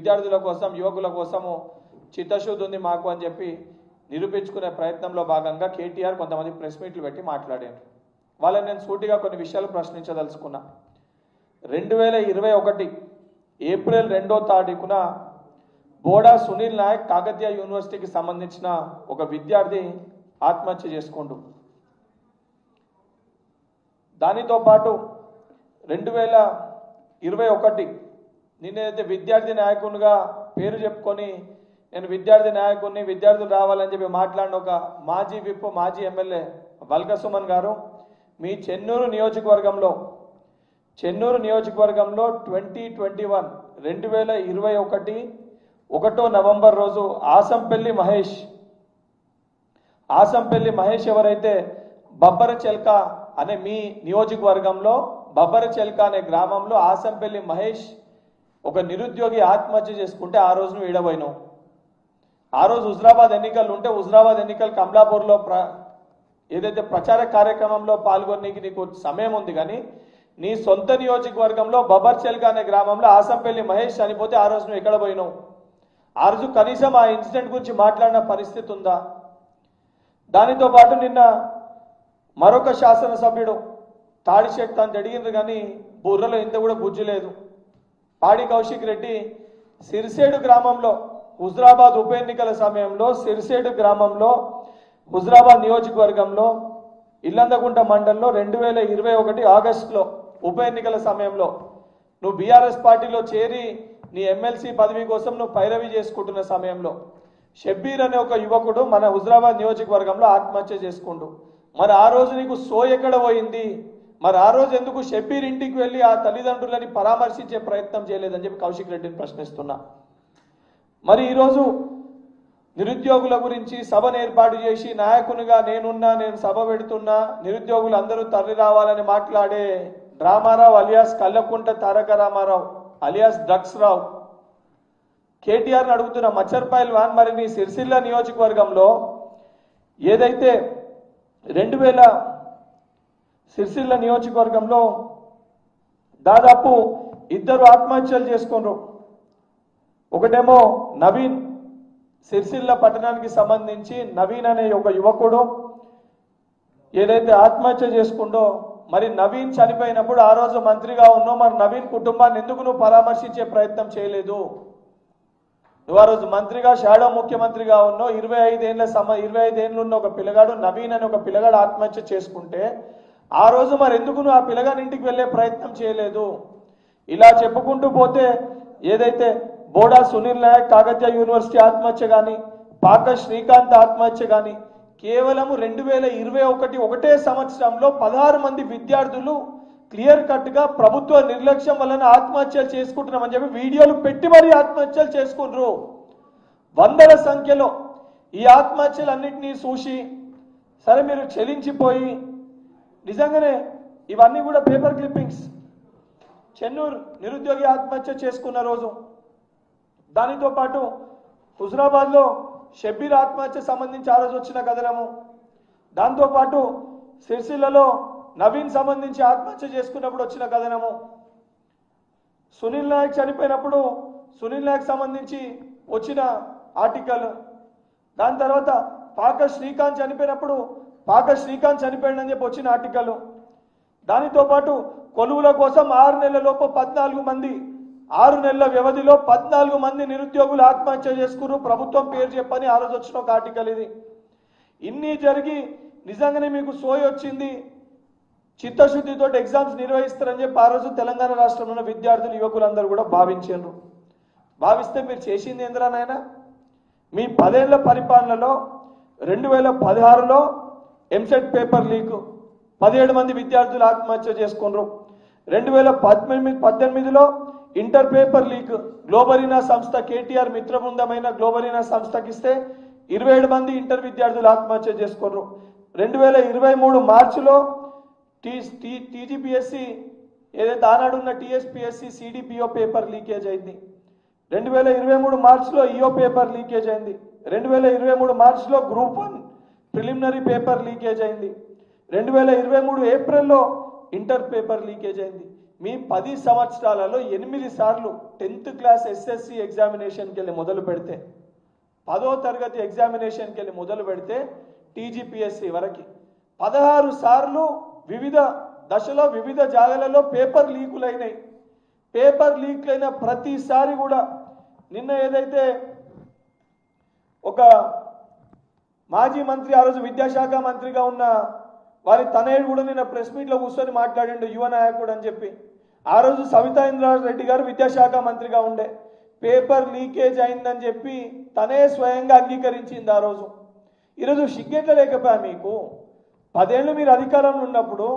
విద్యార్థుల కోసం యువకుల కోసము చిత్తశుద్ధి ఉంది మాకు అని చెప్పి నిరూపించుకునే ప్రయత్నంలో భాగంగా కేటీఆర్ కొంతమంది ప్రెస్ మీట్లు పెట్టి మాట్లాడారు. వాళ్ళని నేను సూటిగా కొన్ని విషయాలు ప్రశ్నించదలుచుకున్నా. 2021 ఏప్రిల్ 2వ తారీఖున బోడా సునీల్ నాయక్ కాకతీయ యూనివర్సిటీకి సంబంధించిన ఒక విద్యార్థి ఆత్మహత్య చేసుకుంటూ, దానితో పాటు 2021 నేనైతే విద్యార్థి నాయకునిగా పేరు చెప్పుకొని నేను విద్యార్థి నాయకుడిని, విద్యార్థులు రావాలని చెప్పి మాట్లాడిన ఒక మాజీ విప్ మాజీ ఎమ్మెల్యే వల్క సుమన్ గారు మీ చెన్నూరు నియోజకవర్గంలో 2021 1 నవంబర్ రోజు ఆసంపల్లి మహేష్ ఎవరైతే బబ్బరచెల్క అనే మీ నియోజకవర్గంలో బబ్బరచెల్క అనే గ్రామంలో ఆసంపల్లి మహేష్ ఒక నిరుద్యోగి ఆత్మహత్య చేసుకుంటే ఆ రోజు నువ్వు ఈడబోయినావు. ఆ రోజు హుజరాబాద్ ఎన్నికలు ఉంటే హుజరాబాద్ ఎన్నికలు కమలాపూర్లో ఏదైతే ప్రచార కార్యక్రమంలో పాల్గొనడానికి నీకు సమయం ఉంది, కానీ నీ సొంత నియోజకవర్గంలో బబ్బర్చెల్క అనే గ్రామంలో ఆసంపల్లి మహేష్ చనిపోతే ఆ రోజు నువ్వు ఎక్కడ పోయినావు? ఆ రోజు కనీసం ఆ ఇన్సిడెంట్ గురించి మాట్లాడిన పరిస్థితి ఉందా? దానితో పాటు నిన్న మరొక శాసనసభ్యుడు తాడిశెట్టి తను అడిగింది కానీ బుర్రలో ఇంత కూడా గుజ్జు లేదు. పాడి కౌశిక్ రెడ్డి సిరిసేడు గ్రామంలో హుజరాబాద్ ఉప ఎన్నికల సమయంలో సిరిసేడు గ్రామంలో హుజరాబాద్ నియోజకవర్గంలో ఇల్లందగుంట మండలంలో 2021 ఆగస్టులో ఉప ఎన్నికల సమయంలో నువ్వు బీఆర్ఎస్ పార్టీలో చేరి నీ ఎమ్మెల్సీ పదవి కోసం నువ్వు పైరవి చేసుకుంటున్న సమయంలో షబ్బీర్ అనే ఒక యువకుడు మన హుజరాబాద్ నియోజకవర్గంలో ఆత్మహత్య చేసుకుంటూ, మరి ఆ రోజు నీకు సో ఎక్కడ పోయింది? మరి ఆ రోజు ఎందుకు షబ్బీర్ ఇంటికి వెళ్ళి ఆ తల్లిదండ్రులని పరామర్శించే ప్రయత్నం చేయలేదని చెప్పి కౌశిక్ రెడ్డిని ప్రశ్నిస్తున్నా. మరి ఈరోజు నిరుద్యోగుల గురించి సభను ఏర్పాటు చేసి నాయకునిగా నేను సభ పెడుతున్నా, నిరుద్యోగులు అందరూ తరలి రావాలని మాట్లాడే రామారావు అలియాస్ కల్లకుంట తారక రామారావు అలియాస్ డ్రగ్స్ రావు కేటీఆర్ని అడుగుతున్న మచ్చర్పాయల్ వాన్, మరి నీ సిరిసిల్ల నియోజకవర్గంలో ఏదైతే సిరిసిల్ల నియోజకవర్గంలో దాదాపు 2 ఆత్మహత్యలు చేసుకున్నారు. ఒకటేమో నవీన్, సిరిసిల్ల పట్టణానికి సంబంధించి నవీన్ అనే ఒక యువకుడు ఏదైతే ఆత్మహత్య చేసుకుంటో, మరి నవీన్ చనిపోయినప్పుడు ఆ రోజు మంత్రిగా ఉన్నావు, మరి నవీన్ కుటుంబాన్ని ఎందుకు నువ్వు పరామర్శించే ప్రయత్నం చేయలేదు? నువ్వు ఆ రోజు మంత్రిగా షాడో ముఖ్యమంత్రిగా ఉన్నావు. 25 ఏళ్ళు ఉన్న ఒక పిల్లగాడు నవీన్ అని ఒక పిల్లగాడు ఆత్మహత్య చేసుకుంటే ఆ రోజు మరి ఎందుకు నువ్వు ఆ పిల్లగాని ఇంటికి వెళ్ళే ప్రయత్నం చేయలేదు? ఇలా చెప్పుకుంటూ పోతే ఏదైతే బోడా సునీల్ నాయక్ కాకతీయ యూనివర్సిటీ ఆత్మహత్య కానీ, పాక శ్రీకాంత్ ఆత్మహత్య కానీ, కేవలం 2021 ఒకటే సంవత్సరంలో 16 మంది విద్యార్థులు క్లియర్ కట్గా ప్రభుత్వ నిర్లక్ష్యం వలన ఆత్మహత్యలు చేసుకుంటున్నామని చెప్పి వీడియోలు పెట్టి మరీ ఆత్మహత్యలు చేసుకుంటారు. వందల సంఖ్యలో ఈ ఆత్మహత్యలన్నింటినీ చూసి సరే మీరు చెలించిపోయి నిజంగానే ఇవన్నీ కూడా పేపర్ క్లిప్పింగ్స్. చెన్నూరు నిరుద్యోగి ఆత్మహత్య చేసుకున్న రోజు, దానితో పాటు హుజరాబాద్లో షబ్బీర్ ఆత్మహత్య సంబంధించి ఆ రోజు వచ్చిన కథనము, దాంతోపాటు సిరిసిల్లలో నవీన్ సంబంధించి ఆత్మహత్య చేసుకున్నప్పుడు వచ్చిన కథనము, సునీల్ నాయక్ చనిపోయినప్పుడు సునీల్ నాయక్ సంబంధించి వచ్చిన ఆర్టికల్, దాని తర్వాత పాక శ్రీకాంత్ చనిపోయినప్పుడు పాక శ్రీకాంత్ చనిపోయిందని చెప్పి వచ్చిన ఆర్టికల్, దానితో పాటు కొలువుల కోసం 6 నెలలలోపు 14 మంది 6 నెలల వ్యవధిలో 14 మంది నిరుద్యోగులు ఆత్మహత్య చేసుకున్నారు ప్రభుత్వం పేరు చెప్పని ఆ రోజు వచ్చిన ఒక ఆర్టికల్. ఇది ఇన్ని జరిగి నిజంగానే మీకు సోయి వచ్చింది, చిత్తశుద్ధితో ఎగ్జామ్స్ నిర్వహిస్తారని చెప్పి ఆ రోజు తెలంగాణ రాష్ట్రంలో ఉన్న విద్యార్థులు యువకులందరూ కూడా భావించారు. భావిస్తే మీరు చేసింది ఏంద్రా నాయన? మీ 10 ఏళ్ల పరిపాలనలో 2016లో ఎంసెట్ పేపర్ లీక్ 17 మంది విద్యార్థులు ఆత్మహత్య చేసుకున్నారు. 2018లో ఇంటర్ పేపర్ లీక్ గ్లోబరీనా సంస్థ కేటీఆర్ మిత్ర బృందమైన గ్లోబరీనా సంస్థకి ఇస్తే 27 మంది ఇంటర్ విద్యార్థులు ఆత్మహత్య చేసుకున్నారు. 2023 మార్చిలో టీజీపీఎస్సీ ఏదైతే ఆనాడున్న టీఎస్పీఎస్సీ సిడిపిఓ పేపర్ లీకేజ్ అయింది. 2023 మార్చిలో ఈఓ పేపర్ లీకేజ్ అయింది. 2023 మార్చిలో గ్రూప్ 1 ప్రిలిమినరీ పేపర్ లీకేజ్ అయింది. 2023 ఏప్రిల్లో ఇంటర్ పేపర్ లీకేజ్ అయింది. మీ 10 సంవత్సరాలలో 8 సార్లు 10th క్లాస్ ఎస్ఎస్సి ఎగ్జామినేషన్కి వెళ్ళి మొదలు పెడితే 10వ తరగతి ఎగ్జామినేషన్కి వెళ్ళి మొదలు పెడితే టీజీపీఎస్సీ వరకు 16 సార్లు వివిధ దశలో వివిధ జాగాలలో పేపర్ లీకులైనాయి. పేపర్ లీక్లైన ప్రతిసారి కూడా నిన్న ఏదైతే ఒక మాజీ మంత్రి ఆ రోజు విద్యాశాఖ మంత్రిగా ఉన్న వారి తనయుడు కూడా నిన్న ప్రెస్ మీట్లో కూర్చొని మాట్లాడిండు యువ నాయకుడు అని చెప్పి. ఆ రోజు సవితా ఇంద్రారెడ్డి గారు విద్యాశాఖ మంత్రిగా ఉండే పేపర్ లీకేజ్ అయిందని చెప్పి తనే స్వయంగా అంగీకరించింది ఆ రోజు. ఈరోజు సిగ్గెట్ల లేకపోయా మీకు? 10 ఏళ్ళు మీరు అధికారంలో ఉన్నప్పుడు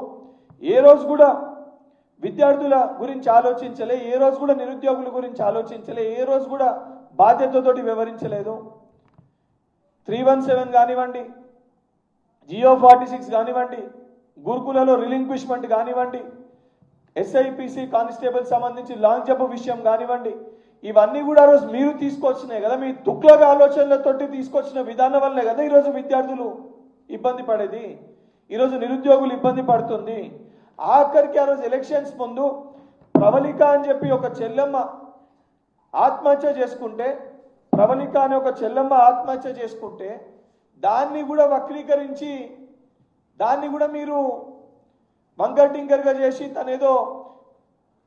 ఏ రోజు కూడా విద్యార్థుల గురించి ఆలోచించలే, ఏ రోజు కూడా నిరుద్యోగుల గురించి ఆలోచించలే, ఏ రోజు కూడా బాధ్యతతోటి వివరించలేదు. 317 కానివ్వండి, జియో 46 కానివ్వండి, గురుకులలో రిలింక్విష్మెంట్ కానివ్వండి, ఎస్ఐపిసి కానిస్టేబుల్ సంబంధించి లాంగ్ జంప్ విషయం కానివ్వండి, ఇవన్నీ కూడా ఆ రోజు మీరు తీసుకొచ్చినాయి కదా, మీ తుక్లక ఆలోచనలతోటి తీసుకొచ్చిన విధానం వల్లే కదా ఈరోజు విద్యార్థులు ఇబ్బంది పడేది, ఈరోజు నిరుద్యోగులు ఇబ్బంది పడుతుంది. ఆఖరికి ఆ రోజు ఎలక్షన్స్ ముందు ప్రవళిక అని చెప్పి ఒక చెల్లెమ్మ ఆత్మహత్య చేసుకుంటే, ప్రవళిక అనే ఒక చెల్లెమ్మ ఆత్మహత్య చేసుకుంటే దాన్ని కూడా వక్రీకరించి దాన్ని కూడా మీరు వంకటింకర్గా చేసి తనేదో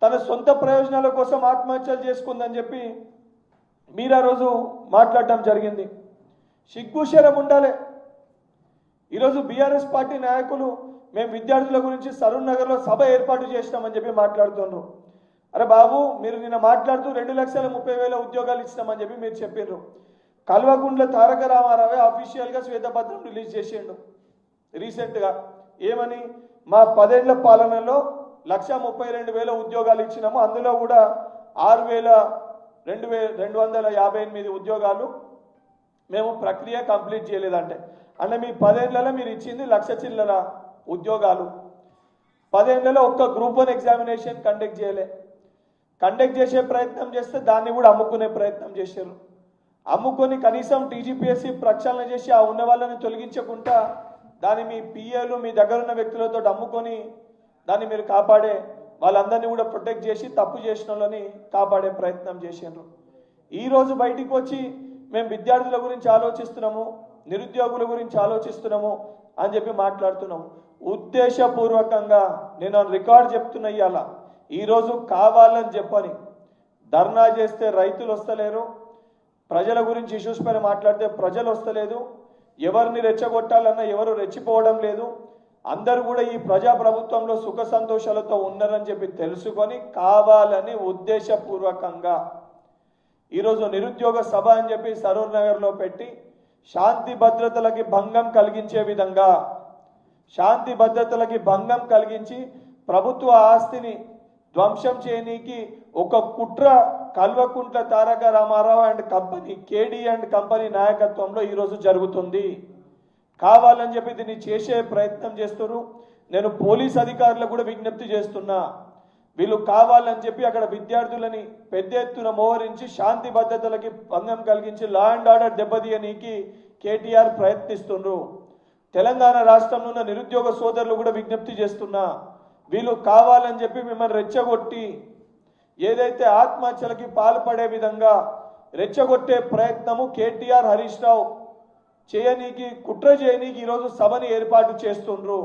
తన సొంత ప్రయోజనాల కోసం ఆత్మహత్యలు చేసుకుందని చెప్పి మీరు ఆ రోజు మాట్లాడటం జరిగింది. సిగ్గుశరం ఉండాలి. ఈరోజు బీఆర్ఎస్ పార్టీ నాయకులు మేము విద్యార్థుల గురించి సరూర్ నగర్లో సభ ఏర్పాటు చేసినామని చెప్పి మాట్లాడుతున్నారు. అరే బాబు, మీరు నిన్న మాట్లాడుతూ 2,30,000 ఉద్యోగాలు ఇచ్చినామని చెప్పి మీరు చెప్పారు. కల్వకుంట్ల తారక రామారావే అఫీషియల్గా శ్వేతపత్రం రిలీజ్ చేసిండు రీసెంట్గా. ఏమని? మా 10 ఏళ్ల పాలనలో 1,32,000 ఉద్యోగాలు ఇచ్చినాము, అందులో కూడా 6,258 ఉద్యోగాలు మేము ప్రక్రియ కంప్లీట్ చేయలేదంటే అంటే మీ 10 ఏళ్లలో మీరు ఇచ్చింది 1,00,000 చిల్లర ఉద్యోగాలు. 10 ఏళ్లలో ఒక్క గ్రూప్ 1 ఎగ్జామినేషన్ కండక్ట్ చేయలే. కండక్ట్ చేసే ప్రయత్నం చేస్తే దాన్ని కూడా అమ్ముకునే ప్రయత్నం చేశారు. అమ్ముకొని కనీసం టీజీపీఎస్సీ ప్రక్షాళన చేసి ఆ ఉన్న వాళ్ళని తొలగించకుండా దాన్ని మీ పిఏలు మీ దగ్గర ఉన్న వ్యక్తులతో అమ్ముకొని దాన్ని మీరు కాపాడే వాళ్ళందరినీ కూడా ప్రొటెక్ట్ చేసి తప్పు చేసిన వాళ్ళని కాపాడే ప్రయత్నం చేశారు. ఈరోజు బయటికి వచ్చి మేము విద్యార్థుల గురించి ఆలోచిస్తున్నాము, నిరుద్యోగుల గురించి ఆలోచిస్తున్నాము అని చెప్పి మాట్లాడుతున్నాము. ఉద్దేశపూర్వకంగా నేను రికార్డ్ చెప్తున్నా. ఇవాళ ఈరోజు కావాలని చెప్పని ధర్నా చేస్తే రైతులు వస్తలేరు, ప్రజల గురించి ఇష్యూస్ పైన మాట్లాడితే ప్రజలు వస్తలేదు, ఎవరిని రెచ్చగొట్టాలన్నా ఎవరు రెచ్చిపోవడం లేదు, అందరూ కూడా ఈ ప్రజాప్రభుత్వంలో సుఖ సంతోషాలతో ఉన్నారని చెప్పి తెలుసుకొని కావాలని ఉద్దేశపూర్వకంగా ఈరోజు నిరుద్యోగ సభ అని చెప్పి సరూర్ నగర్లో పెట్టి శాంతి భద్రతలకి భంగం కలిగించే విధంగా, శాంతి భద్రతలకి భంగం కలిగించి ప్రభుత్వ ఆస్తిని ధ్వంసం చేయనీకి ఒక కుట్ర Kalvakuntla Taraka Ramarao and company, KD and company నాయకత్వంలో ఈరోజు జరుగుతుంది. కావాలని చెప్పి దీన్ని చేసే ప్రయత్నం చేస్తున్నారు. నేను పోలీస్ అధికారులకు కూడా విజ్ఞప్తి చేస్తున్నా, వీళ్ళు కావాలని చెప్పి అక్కడ విద్యార్థులని పెద్ద ఎత్తున మోహరించి శాంతి భద్రతలకి భంగం కలిగించి లా అండ్ ఆర్డర్ దెబ్బతీయనీకి కేటీఆర్ ప్రయత్నిస్తున్నారు. తెలంగాణ రాష్ట్రంలో ఉన్న నిరుద్యోగ సోదరులు కూడా విజ్ఞప్తి చేస్తున్నా, వీళ్ళు కావాలని చెప్పి మిమ్మల్ని రెచ్చగొట్టి ఏదైతే ఆత్మహత్యలకి పాల్పడే విధంగా రెచ్చగొట్టే ప్రయత్నము కేటీఆర్ హరీష్ రావు చేయనీకి కుట్ర చేయనీకి ఈరోజు సభని ఏర్పాటు చేస్తుండ్రు.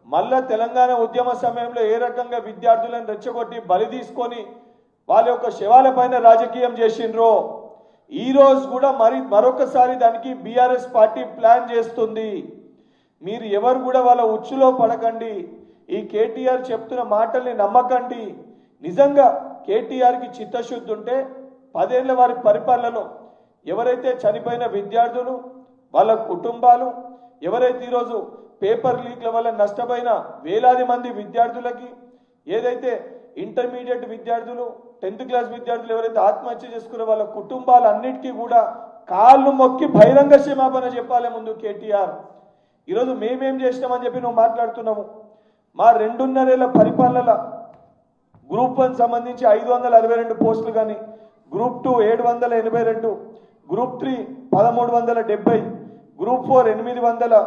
మళ్ళా తెలంగాణ ఉద్యమ సమయంలో ఏ రకంగా విద్యార్థులను రెచ్చగొట్టి బలి తీసుకొని వాళ్ళ యొక్క శవాల పైన రాజకీయం చేసిండ్రో ఈరోజు కూడా మరొకసారి దానికి బీఆర్ఎస్ పార్టీ ప్లాన్ చేస్తుంది. మీరు ఎవరు కూడా వాళ్ళ ఉచ్చులో పడకండి, ఈ కేటీఆర్ చెప్తున్న మాటల్ని నమ్మకండి. నిజంగా కేటీఆర్కి చిత్తశుద్ధి ఉంటే 10 ఏళ్ల వారి పరిపాలనలో ఎవరైతే చనిపోయిన విద్యార్థులు వాళ్ళ కుటుంబాలు, ఎవరైతే ఈరోజు పేపర్ లీక్ల వల్ల నష్టపోయిన వేలాది మంది విద్యార్థులకి, ఏదైతే ఇంటర్మీడియట్ విద్యార్థులు 10th క్లాస్ విద్యార్థులు ఎవరైతే ఆత్మహత్య చేసుకున్న వాళ్ళ కుటుంబాలన్నిటికీ కూడా కాళ్ళు మొక్కి బహిరంగ క్షమాపణ చెప్పాలి ముందు కేటీఆర్. ఈరోజు మేమేం చేసినామని చెప్పి నువ్వు మాట్లాడుతున్నాము. మా 2.5 ఏళ్ల పరిపాలనల గ్రూప్ 1 సంబంధించి 562 పోస్టులు కానీ, గ్రూప్ 2 782, గ్రూప్ 3 1370, గ్రూప్ 4 800